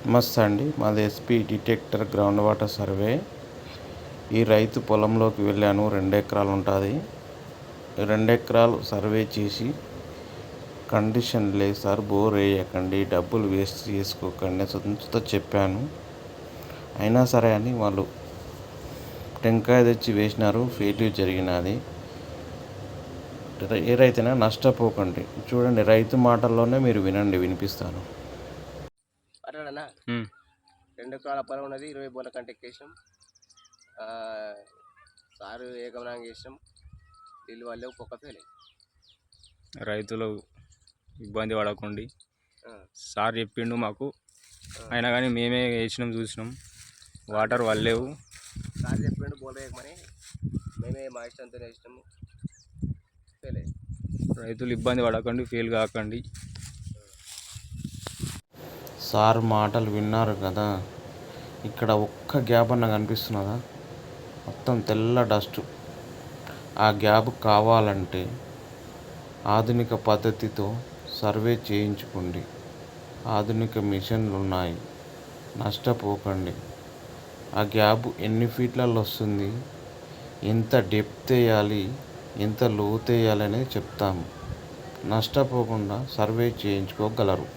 నమస్తే అండి. మాది SP detector ground water survey. ఈ రైతు పొలంలోకి వెళ్ళాను. 2 ఎకరాలు ఉంటుంది. 2 ఎకరాలు సర్వే చేసి కండిషన్ లేదు సార్, బోర్ వేయకండి, డబ్బులు వేస్ట్ చేసుకోకండి సొంత చెప్పాను. అయినా సరే అని వాళ్ళు టెంకాయ తెచ్చి వేసినారు. ఫెయిల్యూర్ జరిగినది. ఏ రైతైనా నష్టపోకండి. చూడండి, రైతు మాటల్లోనే మీరు వినండి, వినిపిస్తాను. అట్లా 2 ఎకరాల పొలం ఉన్నది. 20 బోర్ల కంటెక్కేసాం. సారు ఏకమనాంగ చేసినాం. నీళ్ళు వాళ్ళే కుక్క ఫెయిల్. రైతులు ఇబ్బంది పడకండి. సార్ చెప్పిండు మాకు, అయినా కానీ మేమే వేసినాం, చూసినాం, వాటర్ వల్లేవు. సార్ చెప్పిండు బోర్ వేయకమని, మేమే మా ఇష్టంతో వేసినాము. ఫెయిల్ అయ్యింది. రైతులు ఇబ్బంది పడకండి, ఫెయిల్ కాకండి. సార్ మాటలు విన్నారు కదా. ఇక్కడ ఒక్క గ్యాప్ అన్న కనిపిస్తున్నదా? మొత్తం తెల్ల డస్ట్. ఆ గ్యాప్ కావాలంటే ఆధునిక పద్ధతితో సర్వే చేయించుకోండి. ఆధునిక మిషన్లు ఉన్నాయి. నష్టపోకండి. ఆ గ్యాప్ ఎన్ని ఫీట్లలో వస్తుంది, ఎంత డెప్త్ వేయాలి, ఎంత లోతు వేయాలి అనేది చెప్తాము. నష్టపోకుండా సర్వే చేయించుకోగలరు.